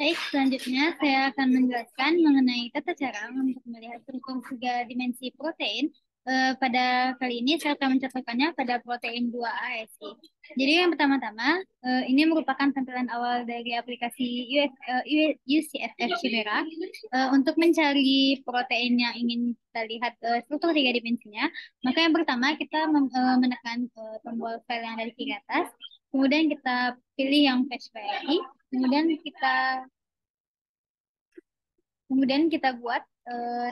Baik, selanjutnya saya akan menjelaskan mengenai tata cara untuk melihat struktur tiga dimensi protein. Pada kali ini saya akan mencontohkannya pada protein 2 ASI. Jadi yang pertama-tama, ini merupakan tampilan awal dari aplikasi UCSF Chimera. Untuk mencari protein yang ingin kita lihat struktur tiga dimensinya, maka yang pertama kita menekan tombol file yang ada di kiri atas, kemudian kita pilih yang fetch query. Kemudian kita buat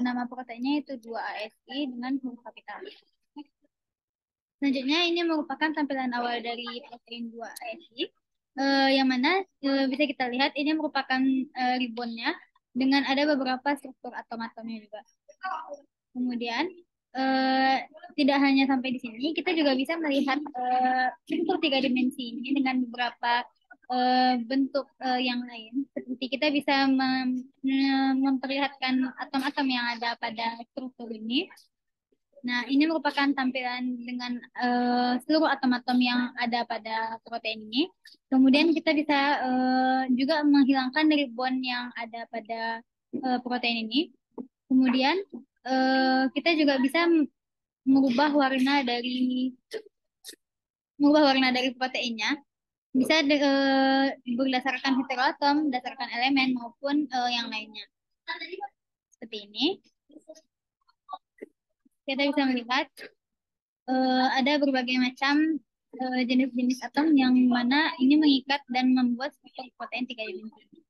nama proteinnya itu 2 ASI dengan huruf kapital. Selanjutnya ini merupakan tampilan awal dari protein 2 ASI, yang mana bisa kita lihat ini merupakan ribbonnya dengan ada beberapa struktur atom-atomnya juga. Kemudian eh, tidak hanya sampai di sini, kita juga bisa melihat struktur tiga dimensi ini dengan beberapa bentuk yang lain. Seperti kita bisa memperlihatkan atom-atom yang ada pada struktur ini. Nah, ini merupakan tampilan dengan seluruh atom-atom yang ada pada protein ini. Kemudian kita bisa juga menghilangkan ribbon yang ada pada protein ini. Kemudian kita juga bisa mengubah warna dari proteinnya. Bisa berdasarkan heteroatom, berdasarkan elemen maupun yang lainnya. Seperti ini. Kita bisa melihat ada berbagai macam jenis-jenis atom yang mana ini mengikat dan membuat struktur protein tiga dimensi.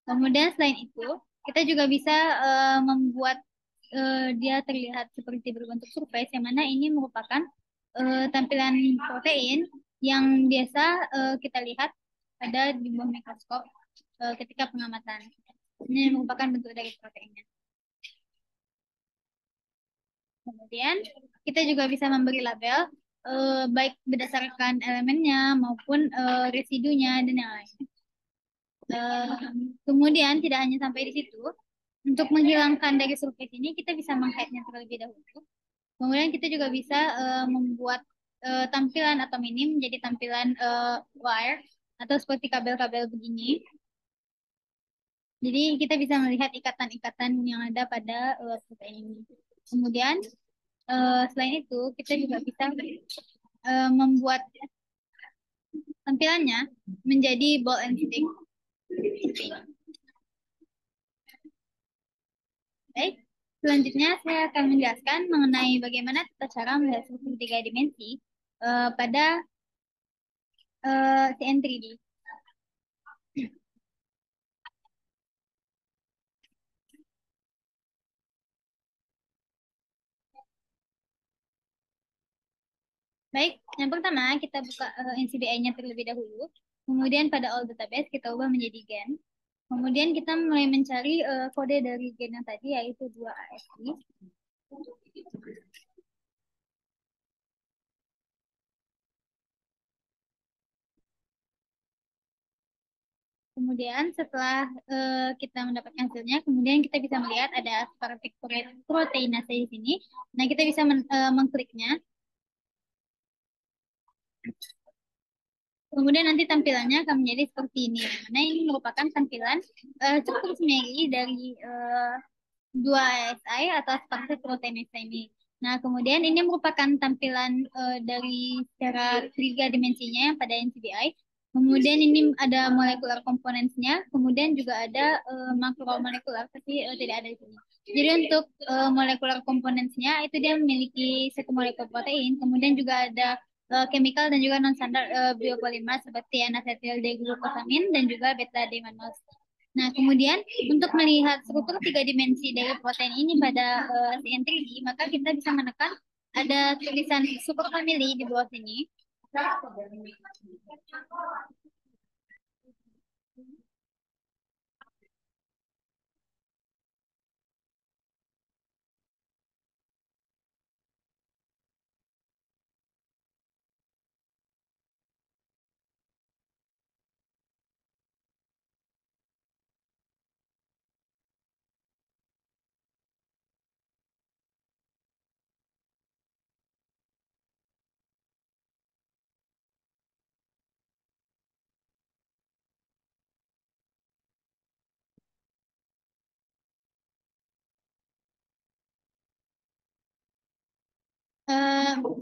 Kemudian selain itu, kita juga bisa membuat dia terlihat seperti berbentuk surface, yang mana ini merupakan tampilan protein yang biasa kita lihat ada di bawah mikroskop ketika pengamatan. Ini merupakan bentuk dari proteinnya. Kemudian kita juga bisa memberi label baik berdasarkan elemennya maupun residunya dan yang lain. Kemudian tidak hanya sampai di situ, untuk menghilangkan dari surface ini kita bisa meng-hide-nya terlebih dahulu. Kemudian kita juga bisa membuat tampilan atom ini menjadi tampilan wire atau seperti kabel-kabel begini. Jadi kita bisa melihat ikatan-ikatan yang ada pada protein ini. Kemudian selain itu kita juga bisa membuat tampilannya menjadi ball and stick. Baik, selanjutnya saya akan menjelaskan mengenai bagaimana tata cara melihat struktur tiga dimensi pada CN3D. Baik, yang pertama kita buka NCBI-nya terlebih dahulu. Kemudian pada all database kita ubah menjadi gen. Kemudian kita mulai mencari kode dari gen yang tadi yaitu 2 ASI. Kemudian setelah kita mendapatkan hasilnya, kemudian kita bisa melihat ada sparatic proteinase di sini. Nah, kita bisa mengkliknya. Kemudian nanti tampilannya akan menjadi seperti ini. Nah, ini merupakan tampilan cukup semeri dari 2 ASI atau sparatic proteinase ini. Nah, kemudian ini merupakan tampilan dari secara tiga dimensinya yang pada NCBI. Kemudian ini ada molekular komponennya, kemudian juga ada makromolekular, tapi tidak ada di sini. Jadi untuk molekular komponennya itu dia memiliki satu molekul protein, kemudian juga ada chemical dan juga non-standar biopolimer seperti N-asetil D-glukosamin dan juga beta-D-mannose. Nah, kemudian untuk melihat struktur tiga dimensi dari protein ini pada CN3D, maka kita bisa menekan ada tulisan superfamily di bawah sini.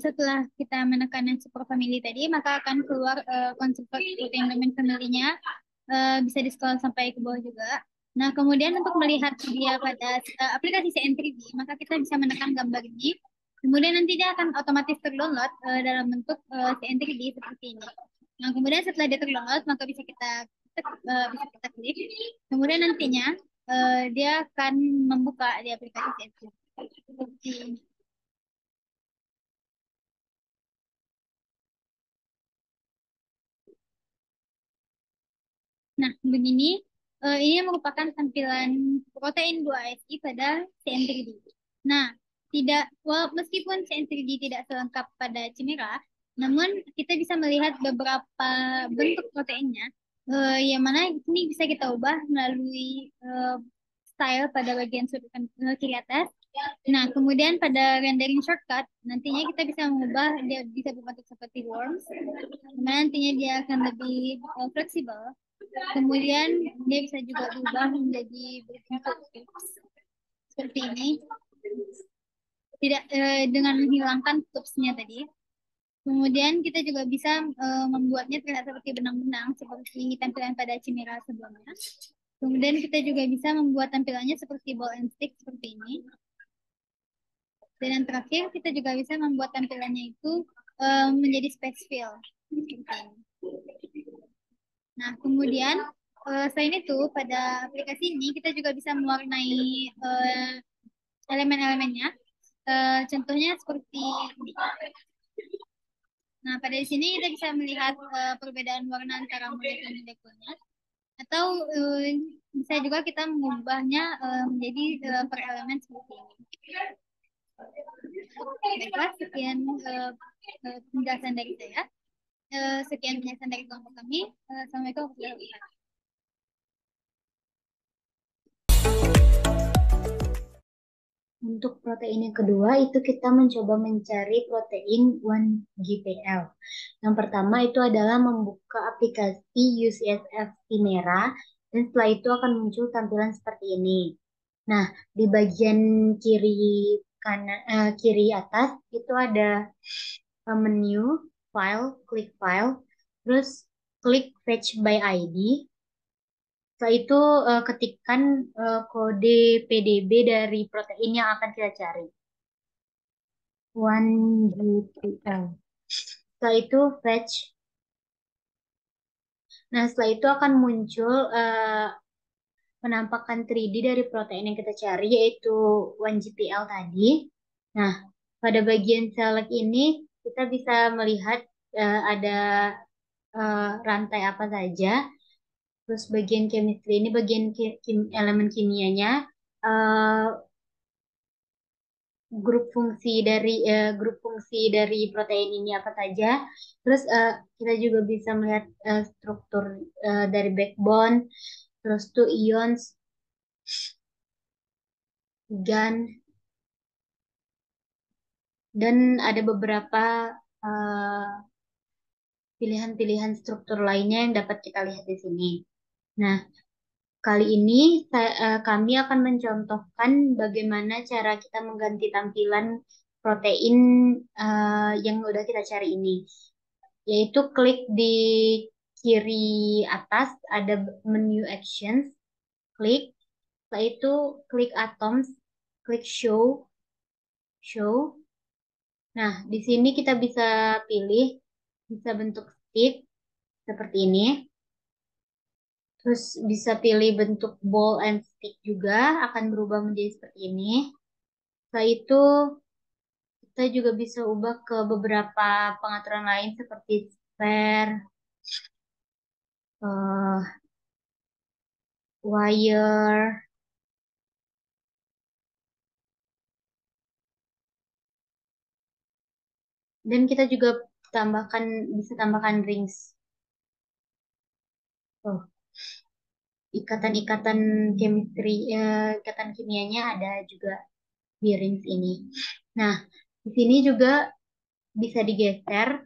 setelah kita menekan yang superfamily tadi, maka akan keluar konsep protein domain family-nya, bisa di scroll sampai ke bawah juga. Nah, kemudian untuk melihat dia pada aplikasi CN3D, maka kita bisa menekan gambar ini. Kemudian nanti dia akan otomatis terdownload dalam bentuk CN3D seperti ini. Nah, kemudian setelah dia terdownload, maka bisa kita klik. Kemudian nantinya dia akan membuka di aplikasi CN3D. Seperti ini. Nah, begini, ini merupakan tampilan protein 2ASI pada CN3D. Nah, meskipun CN3D tidak selengkap pada Chimera, namun kita bisa melihat beberapa bentuk proteinnya, yang mana ini bisa kita ubah melalui style pada bagian sudut kiri atas. Nah, kemudian pada rendering shortcut, nantinya kita bisa mengubah dia bisa berbentuk seperti worms, dimana nantinya dia akan lebih fleksibel. Kemudian dia bisa juga berubah menjadi berbentuk seperti ini, tidak dengan menghilangkan tubesnya tadi. Kemudian kita juga bisa membuatnya terlihat seperti benang-benang seperti tampilan pada Chimera sebelumnya. Kemudian kita juga bisa membuat tampilannya seperti ball and stick seperti ini. Dan yang terakhir kita juga bisa membuat tampilannya itu menjadi space fill seperti ini. Nah, kemudian selain itu pada aplikasi ini kita juga bisa mewarnai elemen-elemennya. Contohnya seperti ini. Nah, pada sini kita bisa melihat perbedaan warna antara molekul-molekulnya. Atau bisa juga kita mengubahnya menjadi per elemen seperti ini. Baiklah, sekian penjelasan dari saya. Sekian penjelasan dari kelompok kami. Assalamualaikum warahmatullahi wabarakatuh. Untuk protein yang kedua itu kita mencoba mencari protein 1GPL. Yang pertama itu adalah membuka aplikasi UCSF Chimera dan setelah itu akan muncul tampilan seperti ini. Nah, di bagian kiri atas itu ada menu file, klik file, terus klik fetch by ID. Setelah itu ketikkan kode PDB dari protein yang akan kita cari. 1GPL. Setelah itu fetch. Nah, setelah itu akan muncul penampakan 3D dari protein yang kita cari, yaitu 1GPL tadi. Nah, pada bagian select ini, kita bisa melihat ada rantai apa saja. Terus bagian chemistry ini bagian elemen kimianya. eh, grup fungsi dari protein ini apa saja. Terus kita juga bisa melihat struktur dari backbone, terus two ions, GAN, dan ada beberapa eh, pilihan-pilihan struktur lainnya yang dapat kita lihat di sini. Nah, kali ini kami akan mencontohkan bagaimana cara kita mengganti tampilan protein yang udah kita cari ini. Yaitu klik di kiri atas ada menu actions, klik, setelah itu klik atoms, klik show. Nah, di sini kita bisa pilih, bisa bentuk stick seperti ini. Terus bisa pilih bentuk ball and stick juga akan berubah menjadi seperti ini. Setelah itu kita juga bisa ubah ke beberapa pengaturan lain seperti spare, eh, wire, dan kita juga bisa tambahkan rings. Oh, ikatan-ikatan ikatan kimianya ada juga di rings ini. Nah, di sini juga bisa digeser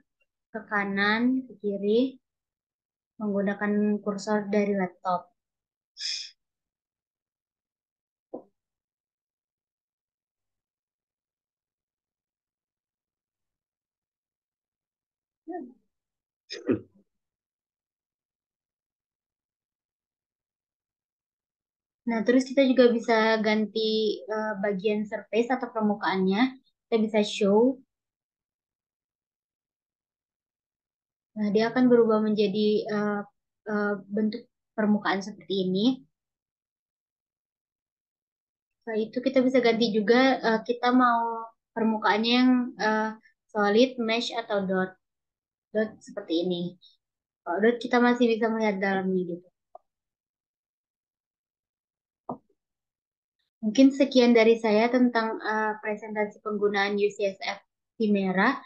ke kanan, ke kiri menggunakan kursor dari laptop. Nah, terus kita juga bisa ganti bagian surface atau permukaannya. Kita bisa show. Nah, dia akan berubah menjadi bentuk permukaan seperti ini. Setelah itu kita bisa ganti juga kita mau permukaannya yang eh, solid, mesh atau dot. Dot seperti ini. Kalau dot kita masih bisa melihat dalamnya gitu. Mungkin sekian dari saya tentang presentasi penggunaan UCSF Chimera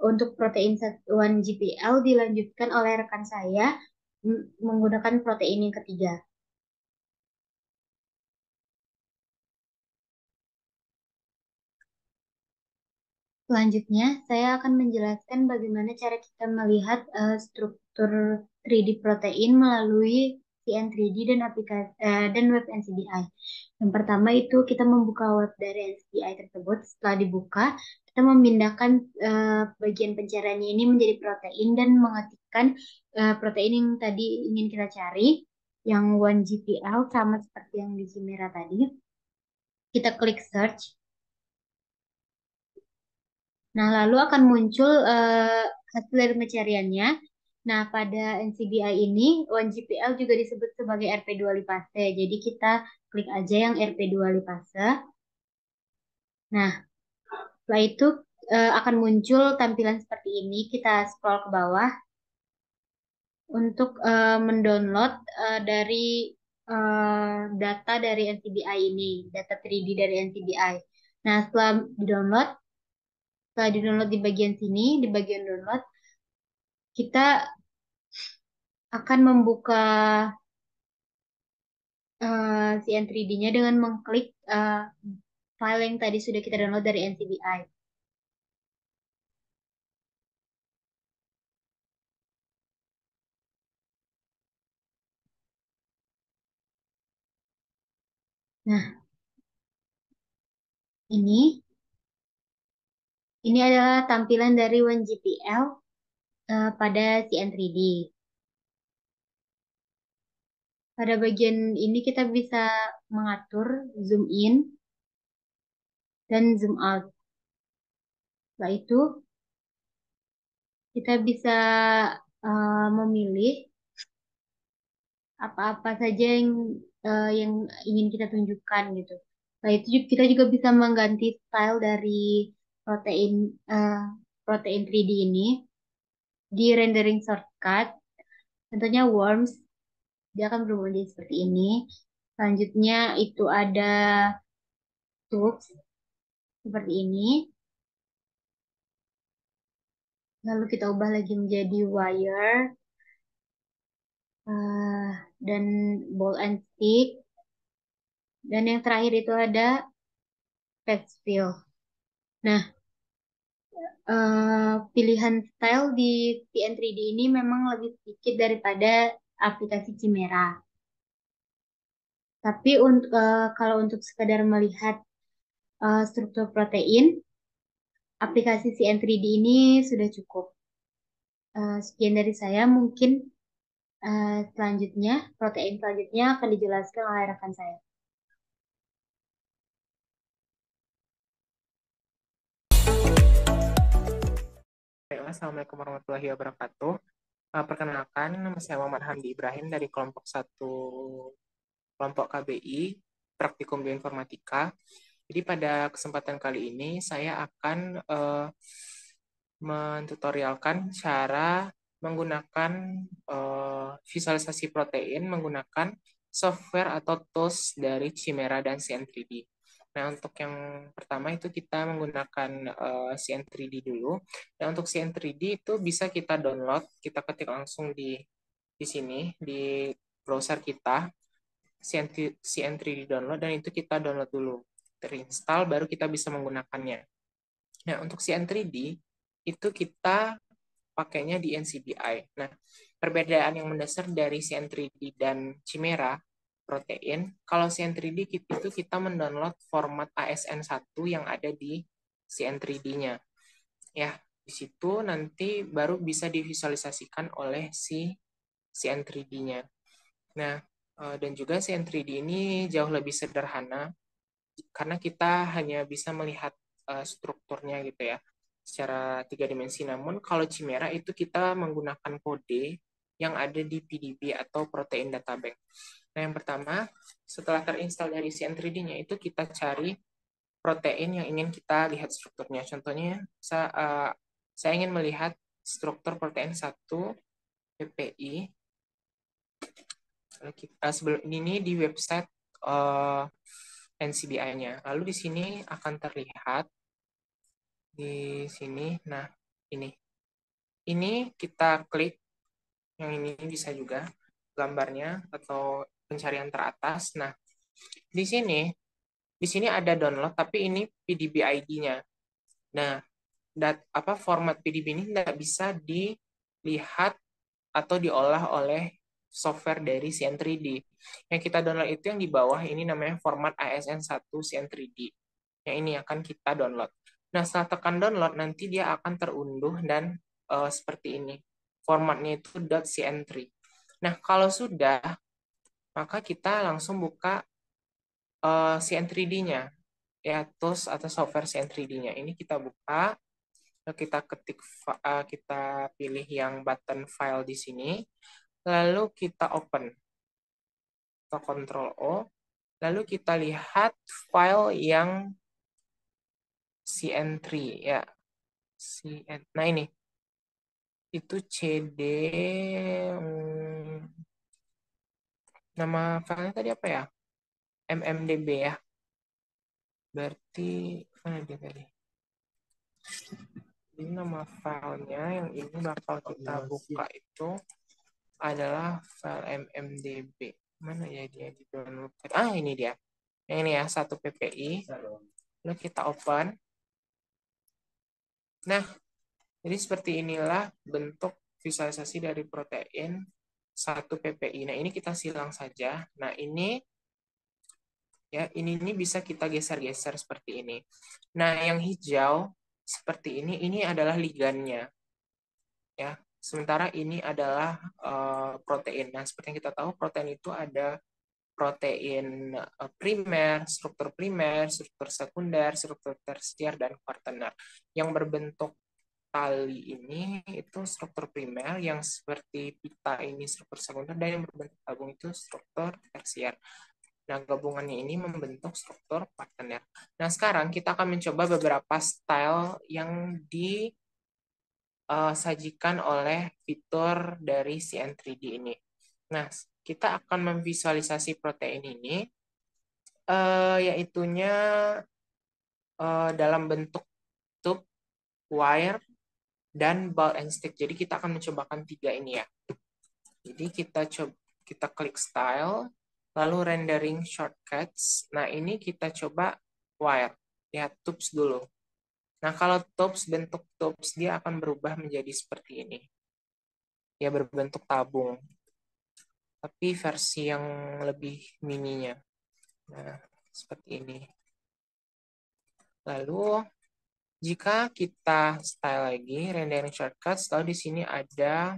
untuk protein satuan GPL dilanjutkan oleh rekan saya menggunakan protein yang ketiga. Selanjutnya, saya akan menjelaskan bagaimana cara kita melihat struktur 3D protein melalui CN3D dan aplikasi dan web NCBI. Yang pertama itu kita membuka web dari NCBI tersebut. Setelah dibuka, kita memindahkan bagian pencariannya ini menjadi protein dan mengetikkan protein yang tadi ingin kita cari, yang 1GPL sama seperti yang di Chimera tadi. Kita klik search. Nah, lalu akan muncul hasil dari pencariannya. Nah, pada NCBI ini, 1GPL juga disebut sebagai RP2 lipase. Jadi kita klik aja yang RP2 lipase. Nah, setelah itu akan muncul tampilan seperti ini. Kita scroll ke bawah untuk mendownload dari data dari NCBI ini, data 3D dari NCBI. Nah, setelah di-download di bagian sini, di bagian download, kita akan membuka si N3D-nya dengan mengklik file yang tadi sudah kita download dari NCBI. Nah, ini ini adalah tampilan dari 1GPL pada si N3D. Pada bagian ini kita bisa mengatur zoom in dan zoom out. Setelah itu kita bisa memilih apa-apa saja yang ingin kita tunjukkan gitu. Nah, itu kita juga bisa mengganti style dari protein eh, protein 3D ini di rendering shortcut. Contohnya worms, dia akan berubah menjadi seperti ini. Selanjutnya itu ada tubes seperti ini. Lalu kita ubah lagi menjadi wire eh, dan ball and stick. Dan yang terakhir itu ada text fill. Nah, pilihan style di TN3D ini memang lebih sedikit daripada aplikasi Chimera. Tapi kalau untuk sekedar melihat struktur protein, aplikasi CN3D ini sudah cukup. Sekian dari saya, mungkin selanjutnya, protein selanjutnya akan dijelaskan oleh rekan saya. Assalamualaikum warahmatullahi wabarakatuh. Perkenalkan, nama saya Muhammad Hamdi Ibrahim dari kelompok KBI, Praktikum Bioinformatika. Jadi pada kesempatan kali ini saya akan mentutorialkan cara menggunakan visualisasi protein menggunakan software atau tools dari Chimera dan CN3D. Nah, untuk yang pertama itu kita menggunakan CN3D dulu. Dan untuk CN3D itu bisa kita download, kita ketik langsung di sini, di browser kita, CN3D download, dan itu kita download dulu. Terinstall, baru kita bisa menggunakannya. Nah, untuk CN3D, itu kita pakainya di NCBI. Nah, perbedaan yang mendasar dari CN3D dan Chimera protein, kalau CN3D itu kita mendownload format ASN1 yang ada di CN3D-nya. Ya, Di situ nanti baru bisa divisualisasikan oleh si CN3D-nya. Nah, dan juga CN3D ini jauh lebih sederhana karena kita hanya bisa melihat strukturnya gitu ya secara 3 dimensi. Namun kalau Chimera itu kita menggunakan kode yang ada di PDB atau Protein Data Bank. Nah, yang pertama, setelah terinstall dari CN3D-nya itu kita cari protein yang ingin kita lihat strukturnya. Contohnya, saya ingin melihat struktur protein 1 PPI. Sebelum ini di website NCBI-nya. Lalu di sini akan terlihat di sini. Nah, ini. Ini kita klik, yang ini bisa juga gambarnya atau pencarian teratas. Nah, di sini ada download, tapi ini PDB ID-nya. Nah, format PDB ini tidak bisa dilihat atau diolah oleh software dari CN3D. Yang kita download itu yang di bawah ini namanya format ASN1 CN3D. Yang ini akan kita download. Nah, setelah tekan download, nanti dia akan terunduh dan seperti ini. Formatnya itu .cn3. Nah, kalau sudah, maka kita langsung buka CN3D-nya. Ya, tools atau software CN3D-nya. Ini kita buka, kita ketik, kita pilih yang button file di sini, lalu kita open atau Ctrl O, lalu kita lihat file yang CN3 ya. Nah ini itu CD, nama filenya tadi apa ya? MMDB ya. Berarti mana dia tadi? Ini nama filenya yang ini bakal kita buka itu adalah file MMDB. Mana ya dia di download? Ah, ini dia. Yang ini ya, 1 PPI. Lalu kita open. Nah, jadi seperti inilah bentuk visualisasi dari protein 1 PPI. Nah, ini kita silang saja. Nah, ini ya, ini bisa kita geser-geser seperti ini. Nah, yang hijau seperti ini adalah ligannya. Ya, sementara ini adalah protein. Nah, seperti yang kita tahu, protein itu ada protein primer, struktur sekunder, struktur tersier, dan kuartener. Yang berbentuk tali ini itu struktur primer, yang seperti pita ini struktur sekunder, dan yang berbentuk tabung itu struktur tersier. Nah, gabungannya ini membentuk struktur kuartener. Nah, sekarang kita akan mencoba beberapa style yang disajikan oleh fitur dari CN3D ini. Nah, kita akan memvisualisasi protein ini, yaitunya dalam bentuk tube, wire, dan ball and stick. Jadi kita akan mencobakan 3 ini ya. Jadi kita klik style, lalu rendering shortcuts. Nah, ini kita coba wire. Lihat tubes dulu. Nah, kalau tubes, bentuk tubes dia akan berubah menjadi seperti ini. Ya, berbentuk tabung. Tapi versi yang lebih mininya. Nah, seperti ini. Lalu, jika kita style lagi, rendering shortcuts, lalu di sini ada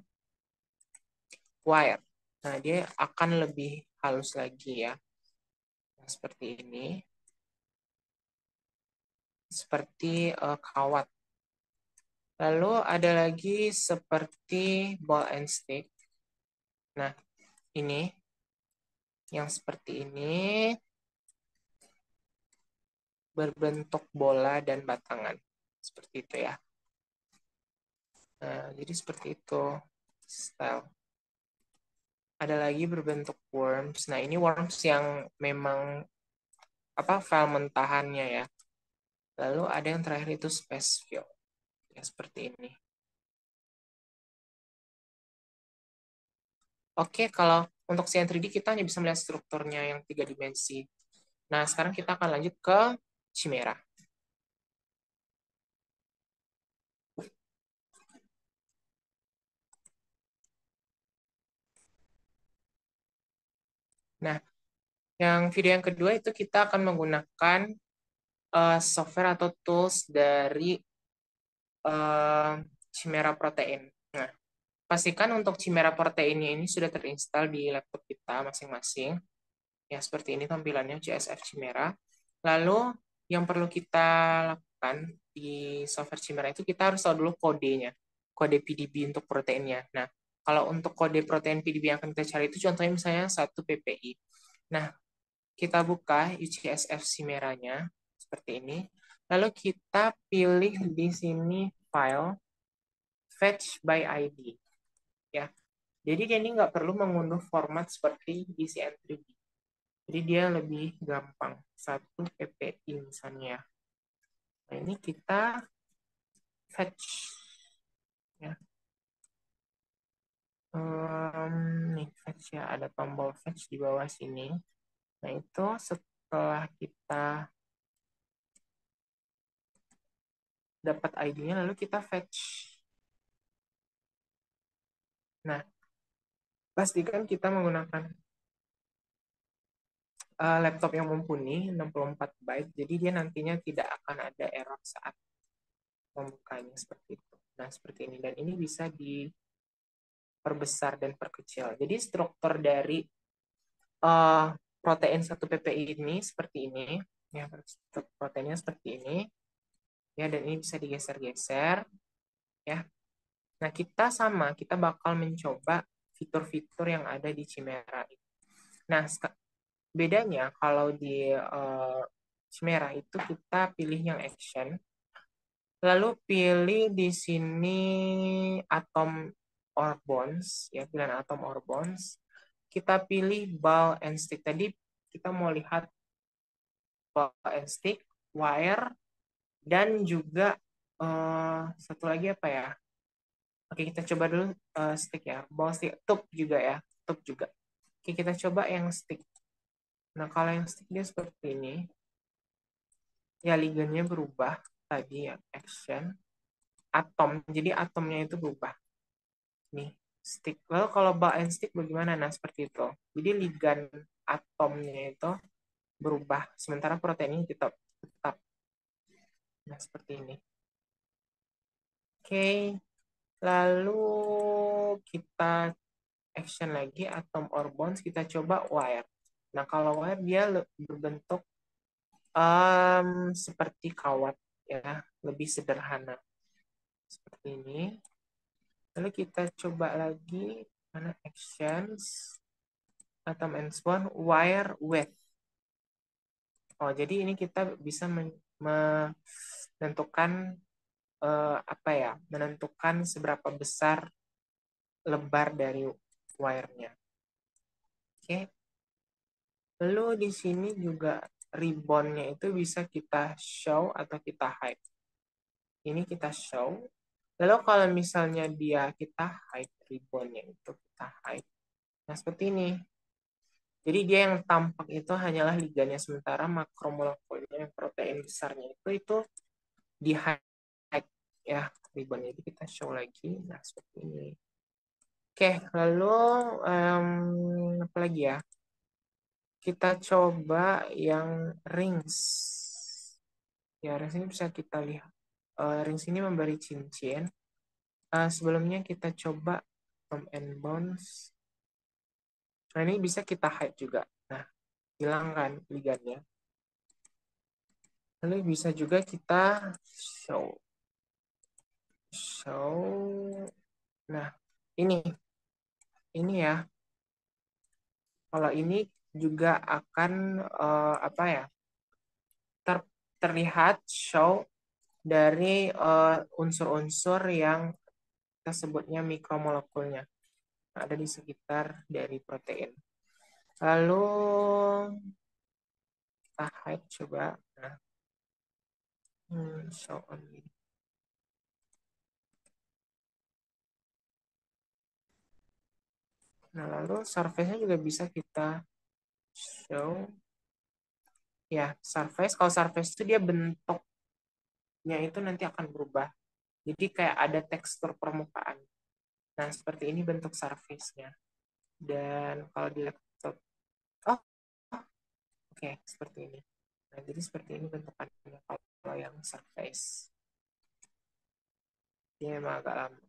wire. Nah, dia akan lebih halus lagi ya. Nah, seperti ini. Seperti kawat. Lalu ada lagi seperti ball and stick. Nah, ini yang seperti ini berbentuk bola dan batangan. Seperti itu ya. Nah, jadi seperti itu style. Ada lagi berbentuk worms. Nah, ini worms yang memang file mentahannya ya. Lalu ada yang terakhir itu space fill. Ya, seperti ini. Oke, kalau untuk CN3D kita hanya bisa melihat strukturnya yang 3 dimensi. Nah, sekarang kita akan lanjut ke Chimera. Nah, yang video yang kedua itu kita akan menggunakan software atau tools dari Chimera protein. Nah, pastikan untuk Chimera proteinnya ini sudah terinstall di laptop kita masing-masing. Ya, seperti ini tampilannya CSF Chimera. Lalu, yang perlu kita lakukan di software Chimera itu kita harus tahu dulu kodenya. Kode PDB untuk proteinnya. Nah, kalau untuk kode protein PDB yang akan kita cari itu contohnya misalnya 1 PPI. Nah, kita buka UCSF Chimera-nya seperti ini. Lalu kita pilih di sini file fetch by ID. Ya, jadi dia ini nggak perlu mengunduh format seperti DCN3D. Jadi dia lebih gampang. 1 PPI misalnya. Nah, ini kita fetch. Ya. Nih, fetch ya. Ada tombol fetch di bawah sini. Nah, itu setelah kita dapat ID-nya, lalu kita fetch. Nah, pastikan kita menggunakan laptop yang mumpuni 64 byte, jadi dia nantinya tidak akan ada error saat membukanya seperti itu. Nah, seperti ini. Dan ini bisa diperbesar dan perkecil. Jadi struktur dari protein 1 PPI ini seperti ini. Ya, proteinnya seperti ini. Ya, dan ini bisa digeser-geser. Ya. Nah, kita bakal mencoba fitur-fitur yang ada di Chimera. Nah, bedanya kalau di Chimera itu kita pilih yang action, lalu pilih di sini atom or bonds, ya pilihan atom or bonds. Kita pilih ball and stick. Tadi kita mau lihat ball and stick, wire, dan juga satu lagi apa ya? Oke, kita coba dulu stick ya, ball stick, tube juga ya, tube juga. Oke, kita coba yang stick. Nah, kalau yang stick dia seperti ini. Ya, ligannya berubah tadi ya, action atom, jadi atomnya itu berubah nih, stick. Lalu kalau ball and stick bagaimana? Nah, seperti itu, jadi ligan atomnya itu berubah sementara proteinnya tetap. Nah, seperti ini. Oke, lalu kita action lagi atom or bonds, kita coba wire. Nah, kalau wire dia berbentuk seperti kawat ya, lebih sederhana seperti ini. Lalu kita coba lagi mana actions atom and bond wire width. Oh, jadi ini kita bisa menentukan apa ya? Menentukan seberapa besar lebar dari wire-nya. Oke. Lalu di sini juga ribbon-nya itu bisa kita show atau kita hide. Ini kita show. Lalu kalau misalnya kita hide ribbon-nya itu kita hide. Nah, seperti ini. Jadi dia yang tampak itu hanyalah ligannya, sementara makromolekulnya yang protein besarnya itu di hide ya ribbonnya. Jadi kita show lagi. Nah, seperti ini. Oke, lalu apa lagi ya? Kita coba yang rings. Ya, rings ini bisa kita lihat. Rings ini memberi cincin. Sebelumnya kita coba Tom and Bones. Nah, ini bisa kita hide juga. Nah, hilangkan ligannya. Lalu bisa juga kita show. Nah, ini ya. Kalau ini juga akan apa ya? Terlihat show dari unsur-unsur yang kita sebutnya mikromolekulnya. Ada di sekitar dari protein. Lalu kita hide coba. Nah, show only. Nah, lalu surface-nya juga bisa kita show. Ya, surface. Kalau surface itu dia bentuknya itu nanti akan berubah. Jadi kayak ada tekstur permukaan. Nah, seperti ini bentuk surface-nya. Dan kalau di laptop, oh, oke, seperti ini. Nah, jadi seperti ini bentukannya kalau yang surface. Dia memang agak lama.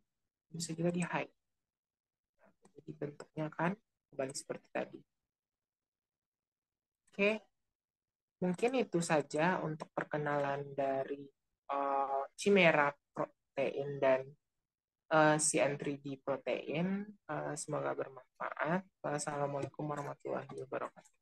Bisa juga di hide. Jadi bentuknya kan kembali seperti tadi. Oke, mungkin itu saja untuk perkenalan dari Chimera protein dan CN3D protein. Semoga bermanfaat. Wassalamualaikum warahmatullahi wabarakatuh.